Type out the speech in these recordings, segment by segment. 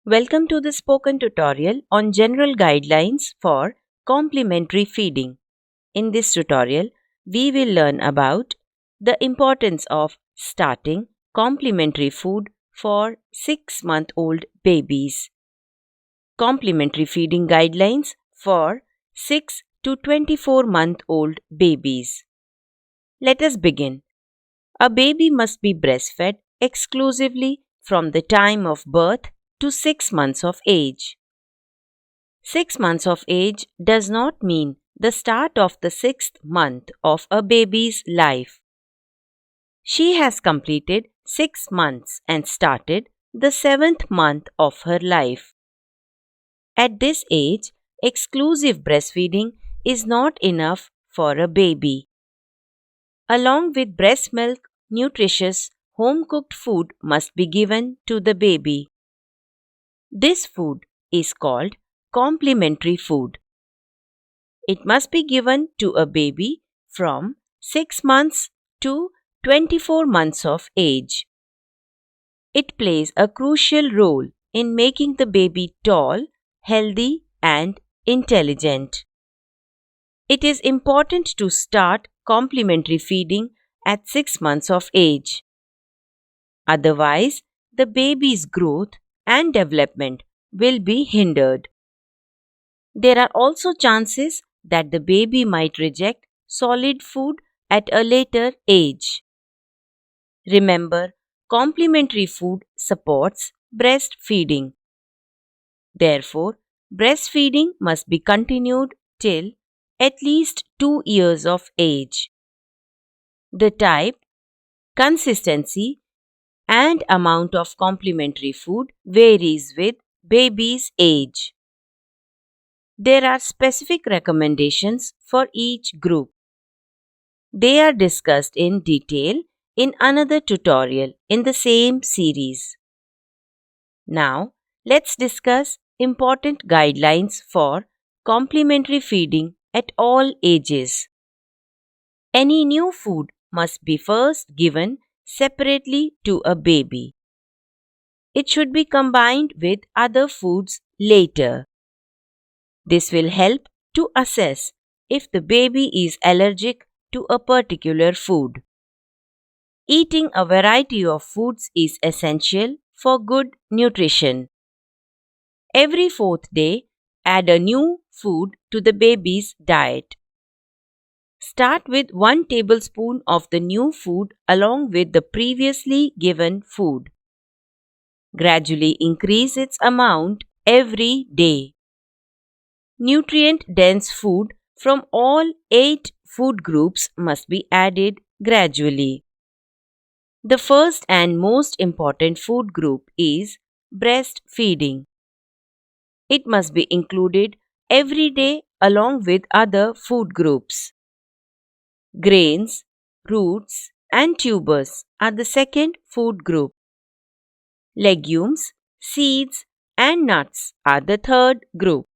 Welcome to the spoken tutorial on general guidelines for complementary feeding. In this tutorial, we will learn about the importance of starting complementary food for 6-month-old babies, complementary feeding guidelines for 6 to 24-month-old babies. Let us begin. A baby must be breastfed exclusively from the time of birth to 6 months of age. 6 months of age does not mean the start of the 6th month of a baby's life. She has completed 6 months and started the 7th month of her life. At this age, exclusive breastfeeding is not enough for a baby. Along with breast milk, nutritious, home-cooked food must be given to the baby. This food is called complementary food. It must be given to a baby from 6 months to 24 months of age. It plays a crucial role in making the baby tall, healthy, and intelligent. It is important to start complementary feeding at 6 months of age. Otherwise, the baby's growth and development will be hindered. There are also chances that the baby might reject solid food at a later age. Remember, complementary food supports breastfeeding. Therefore, breastfeeding must be continued till at least 2 years of age. The type, consistency, and amount of complementary food varies with baby's age. There are specific recommendations for each group. They are discussed in detail in another tutorial in the same series. Now, let's discuss important guidelines for complementary feeding at all ages. Any new food must be first given separately to a baby. It should be combined with other foods later. This will help to assess if the baby is allergic to a particular food. Eating a variety of foods is essential for good nutrition. Every 4th day, add a new food to the baby's diet. Start with 1 tablespoon of the new food along with the previously given food. Gradually increase its amount every day. Nutrient-dense food from all 8 food groups must be added gradually. The first and most important food group is breastfeeding. It must be included every day along with other food groups. Grains, roots, and tubers are the second food group. Legumes, seeds, and nuts are the third group.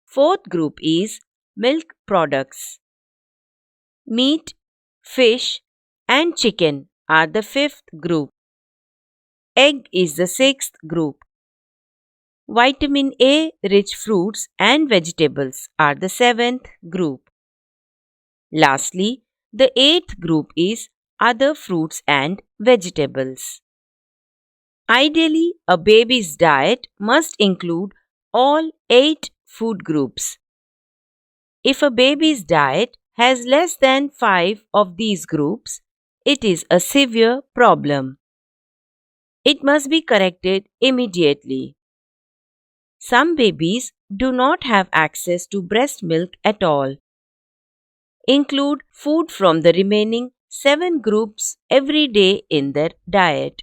Fourth group is milk products. Meat, fish, and chicken are the fifth group. Egg is the sixth group. Vitamin A rich fruits and vegetables are the seventh group. Lastly, the eighth group is other fruits and vegetables. Ideally, a baby's diet must include all 8 food groups. If a baby's diet has less than 5 of these groups, it is a severe problem. It must be corrected immediately. Some babies do not have access to breast milk at all. Include food from the remaining 7 groups every day in their diet.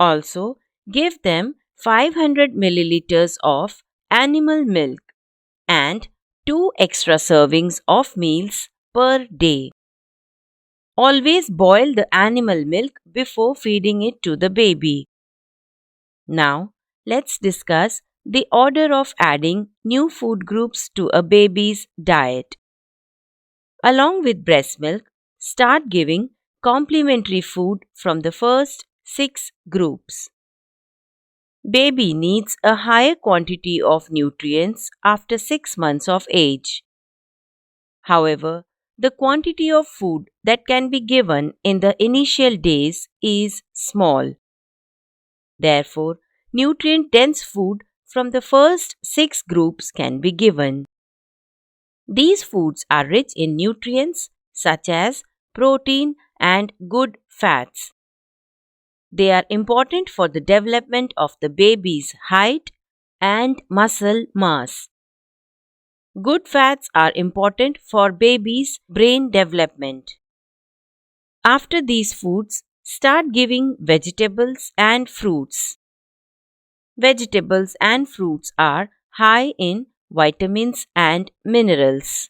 Also, give them 500 milliliters of animal milk and 2 extra servings of meals per day. Always boil the animal milk before feeding it to the baby. Now, let's discuss the order of adding new food groups to a baby's diet. Along with breast milk, start giving complementary food from the first 6 groups. Baby needs a higher quantity of nutrients after 6 months of age. However, the quantity of food that can be given in the initial days is small. Therefore, nutrient-dense food from the first 6 groups can be given. These foods are rich in nutrients such as protein and good fats. They are important for the development of the baby's height and muscle mass. Good fats are important for baby's brain development. After these foods, start giving vegetables and fruits. Vegetables and fruits are high in vitamins and minerals.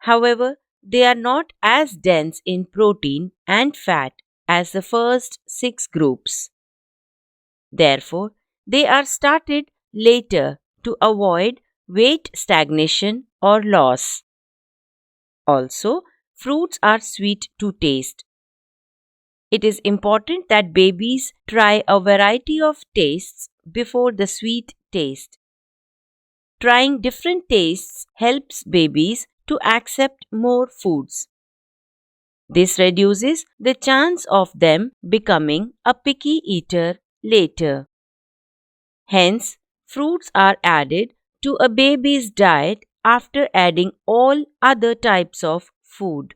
However, they are not as dense in protein and fat as the first 6 groups. Therefore, they are started later to avoid weight stagnation or loss. Also, fruits are sweet to taste. It is important that babies try a variety of tastes before the sweet taste. Trying different tastes helps babies to accept more foods. This reduces the chance of them becoming a picky eater later. Hence, fruits are added to a baby's diet after adding all other types of food.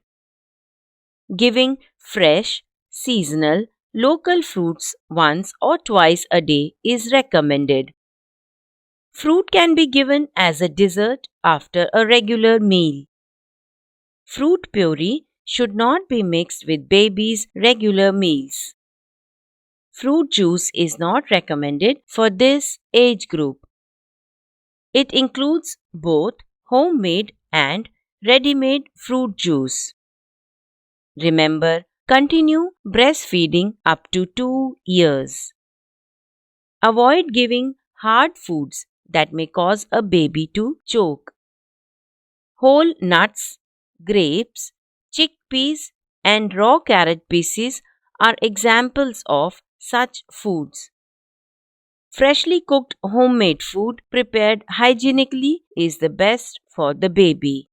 Giving fresh, seasonal, local fruits once or twice a day is recommended. Fruit can be given as a dessert after a regular meal. Fruit puree should not be mixed with baby's regular meals. Fruit juice is not recommended for this age group. It includes both homemade and ready-made fruit juice. Remember, continue breastfeeding up to 2 years. Avoid giving hard foods that may cause a baby to choke. Whole nuts, grapes, chickpeas, and raw carrot pieces are examples of such foods. Freshly cooked homemade food prepared hygienically is the best for the baby.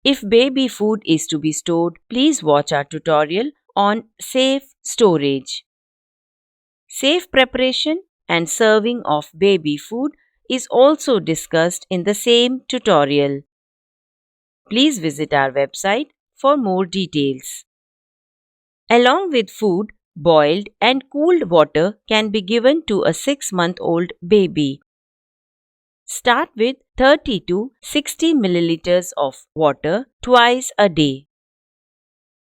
If baby food is to be stored, please watch our tutorial on safe storage. Safe preparation and serving of baby food is also discussed in the same tutorial. Please visit our website for more details. Along with food, boiled and cooled water can be given to a 6-month-old baby. Start with 30 to 60 milliliters of water twice a day.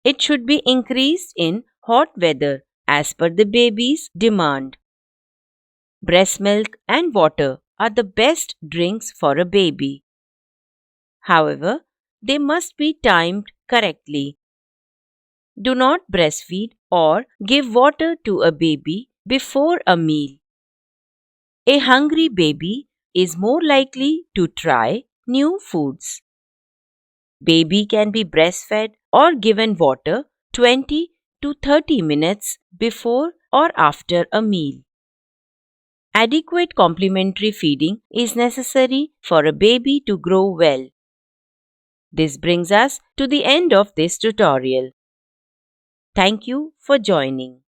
It should be increased in hot weather as per the baby's demand. Breast milk and water are the best drinks for a baby. However, they must be timed correctly. Do not breastfeed or give water to a baby before a meal. A hungry baby is more likely to try new foods. Baby can be breastfed or given water 20 to 30 minutes before or after a meal. Adequate complementary feeding is necessary for a baby to grow well. This brings us to the end of this tutorial. Thank you for joining.